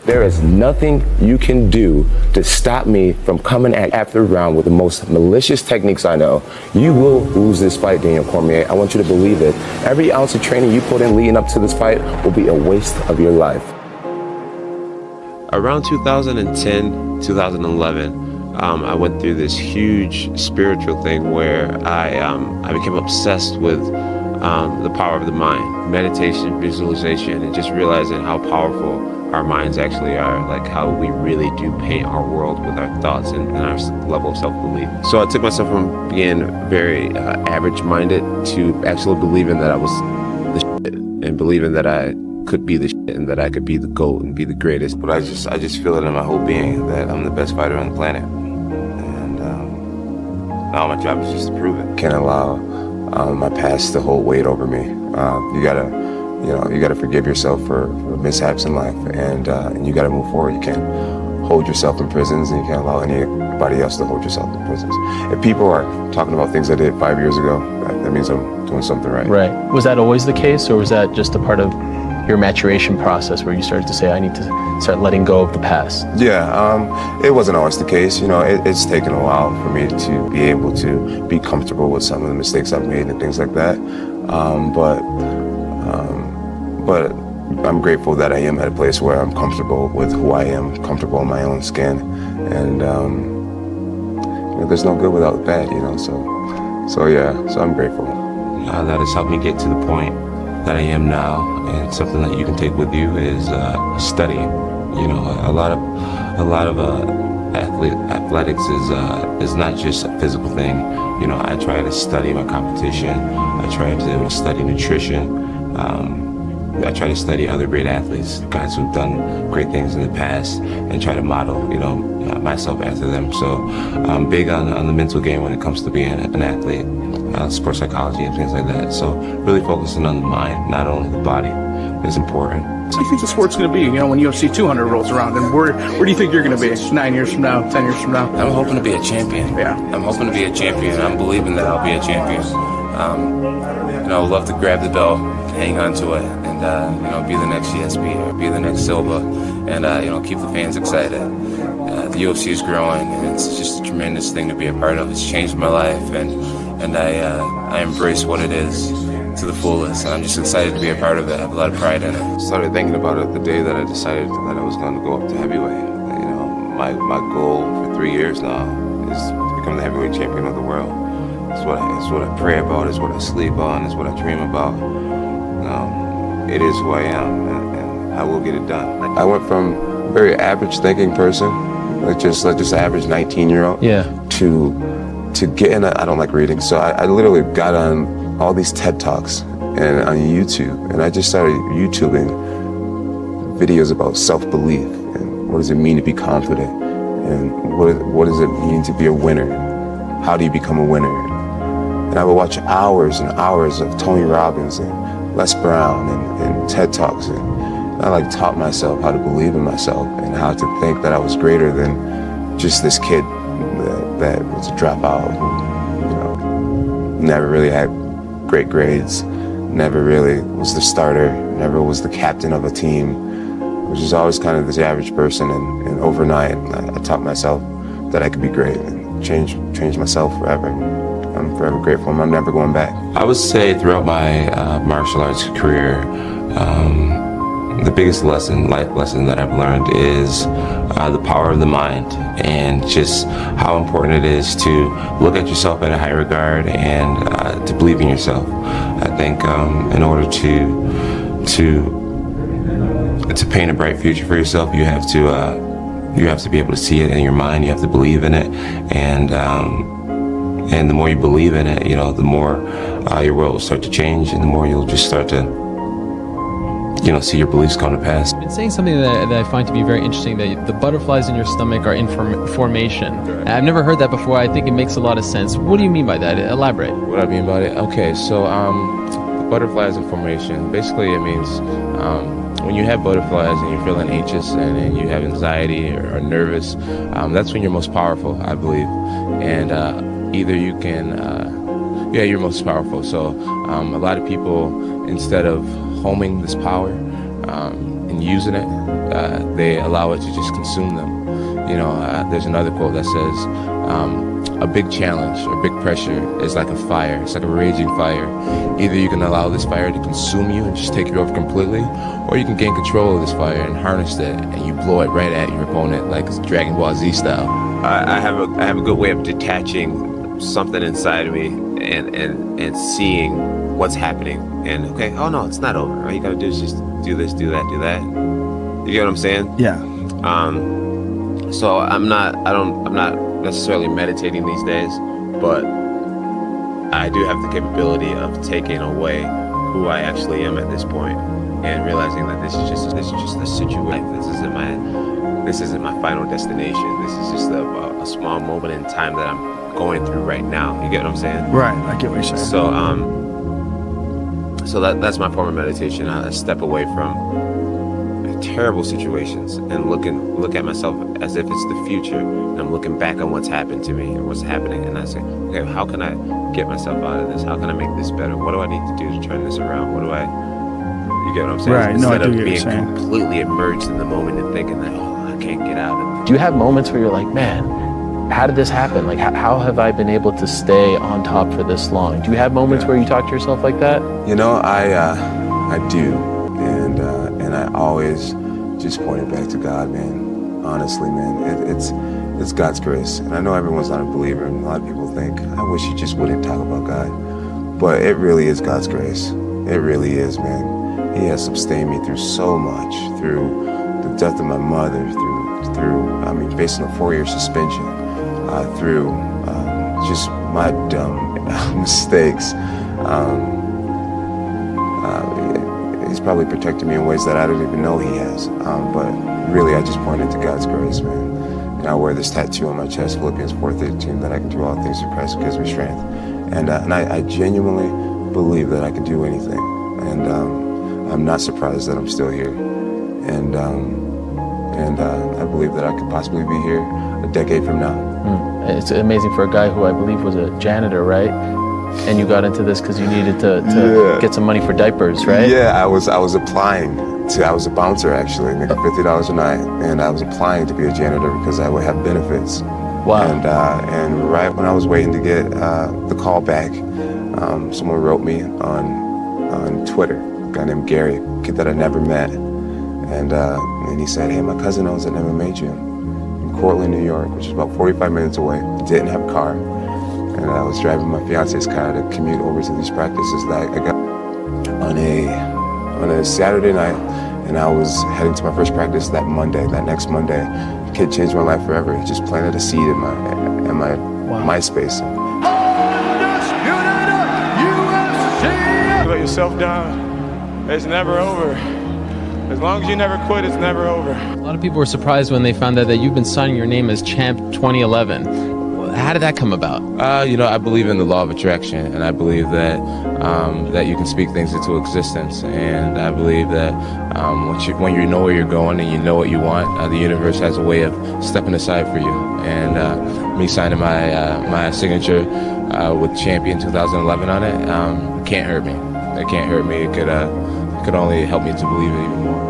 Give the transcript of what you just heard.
There is nothing you can do to stop me from coming at after round with the most malicious techniques I know. You will lose this fight, Daniel Cormier. I want you to believe it. Every ounce of training you put in leading up to this fight will be a waste of your life. Around 2010, 2011, I went through this huge spiritual thing where I became obsessed with the power of the mind, meditation, visualization, and just realizing how powerful our minds actually are, like how we really do paint our world with our thoughts and our level of self-belief. So I took myself from being very average-minded to actually believing that I was the shit and believing that I could be the shit and that I could be the GOAT and be the greatest. But I just feel it in my whole being that I'm the best fighter on the planet. And now my job is just to prove it. Can't allow my past to hold weight over me. You gotta forgive yourself for mishaps in life, and you gotta move forward. You can't hold yourself in prisons, and you can't allow anybody else to hold yourself in prisons. If people are talking about things I did 5 years ago, that means I'm doing something right. Right. Was that always the case, or was that just a part of your maturation process where you started to say, I need to start letting go of the past? Yeah, it wasn't always the case. You know, it's taken a while for me to be able to be comfortable with some of the mistakes I've made and things like that. But I'm grateful that I am at a place where I'm comfortable with who I am, comfortable in my own skin, and there's no good without bad, you know. So I'm grateful. That has helped me get to the point that I am now, and something that you can take with you is studying. You know, a lot of athletics is not just a physical thing. You know, I try to study my competition. I try to study nutrition. I try to study other great athletes, guys who've done great things in the past, and try to model, you know, myself after them. So I'm big on the mental game when it comes to being an athlete, sports psychology and things like that. So really focusing on the mind, not only the body, is important. What do you think the sport's going to be, you know, when UFC 200 rolls around? And where do you think you're going to be 9 years from now, 10 years from now? I'm hoping to be a champion. Yeah. I'm hoping to be a champion. I'm believing that I'll be a champion. I would love to grab the belt, hang on to it, and be the next GSP or be the next Silva, and keep the fans excited. The UFC is growing, and it's just a tremendous thing to be a part of. It's changed my life, and I embrace what it is to the fullest. And I'm just excited to be a part of it. I have a lot of pride in it. I started thinking about it the day that I decided that I was going to go up to heavyweight. You know, my goal for 3 years now is to become the heavyweight champion of the world. It's what I pray about, it's what I sleep on, it's what I dream about. It is who I am, and I will get it done. I went from a very average thinking person, like just average 19-year-old, to getting I don't like reading, so I literally got on all these TED Talks and on YouTube, and I just started YouTubing videos about self-belief and what does it mean to be confident, and what does it mean to be a winner, how do you become a winner. And I would watch hours and hours of Tony Robbins and Les Brown and TED Talks, and I taught myself how to believe in myself and how to think that I was greater than just this kid that was a dropout, who, never really had great grades, never really was the starter, never was the captain of a team, was just always kind of this average person. And overnight, I taught myself that I could be great and change myself forever. I'm forever grateful, and I'm never going back. I would say throughout my martial arts career, the biggest life lesson that I've learned is the power of the mind, and just how important it is to look at yourself in a high regard and to believe in yourself. I think in order to paint a bright future for yourself, you have to be able to see it in your mind. You have to believe in it, and the more you believe in it, the more your world will start to change, and the more you'll just start to see your beliefs come to pass. It's saying something that I find to be very interesting, that the butterflies in your stomach are in formation. I've never heard that before. I think it makes a lot of sense. What do you mean by that? Elaborate. What I mean by it? Okay, so the butterflies in formation, basically it means when you have butterflies and you're feeling anxious and you have anxiety or nervous, that's when you're most powerful, I believe. And either you can, you're most powerful. So a lot of people, instead of homing this power and using it, they allow it to just consume them. You know, there's another quote that says, a big challenge or big pressure is like a fire. It's like a raging fire. Either you can allow this fire to consume you and just take you over completely, or you can gain control of this fire and harness it, and you blow it right at your opponent, like it's Dragon Ball Z style. I have a good way of detaching something inside of me and seeing what's happening. And okay, oh no, it's not over. All you gotta do is just do this, do that, do that. You get what I'm saying? Yeah. So I'm not necessarily meditating these days, but I do have the capability of taking away who I actually am at this point and realizing that this is just a situation. This isn't my final destination. This is just a small moment in time that I'm going through right now. You get what I'm saying? Right. I get what you're saying. So that's my form of meditation. I step away from terrible situations and look at myself as if it's the future, and I'm looking back on what's happened to me and what's happening, and I say, okay, how can I get myself out of this? How can I make this better? What do I need to do to turn this around? You get what I'm saying? Right. Instead no, I do of get being what you're saying. completely immersed in the moment and thinking that, oh, I can't get out of it. Do you have moments where you're like, man, how did this happen? Like, how have I been able to stay on top for this long? Do you have moments where you talk to yourself like that? You know, I do, and I always just point it back to God, man. Honestly, man, it's God's grace, and I know everyone's not a believer, and a lot of people think, I wish you just wouldn't talk about God, but it really is God's grace. It really is, man. He has sustained me through so much, through the death of my mother, through facing a 4-year suspension, through just my dumb mistakes. He's probably protected me in ways that I didn't even know he has. But really, I just pointed to God's grace, man. And I wear this tattoo on my chest, Philippians 4:13, that I can do all things through Christ who gives me strength. And I genuinely believe that I can do anything. And I'm not surprised that I'm still here. And I believe that I could possibly be here a decade from now. It's amazing for a guy who I believe was a janitor, right? And you got into this because you needed to get some money for diapers, right? Yeah, I was applying I was a bouncer actually, making $50 a night, and I was applying to be a janitor because I would have benefits. Wow. And right when I was waiting to get the call back, someone wrote me on Twitter, a guy named Gary, a kid that I never met, and he said, hey, my cousin owns an MMA gym in Cortland, New York, which is about 45 minutes away. Didn't have a car, and I was driving my fiance's car to commute over to these practices that I got on a Saturday night, and I was heading to my first practice that next Monday. The kid changed my life forever. He just planted a seed in my MySpace. Let yourself down. It's never over. As long as you never quit, it's never over. A lot of people were surprised when they found out that you've been signing your name as Champ 2011. How did that come about? I believe in the law of attraction, and I believe that that you can speak things into existence. And I believe that when you know where you're going and you know what you want, the universe has a way of stepping aside for you. And me signing my signature with Champion 2011 on it can't hurt me. It can't hurt me. It could only help me to believe it even more.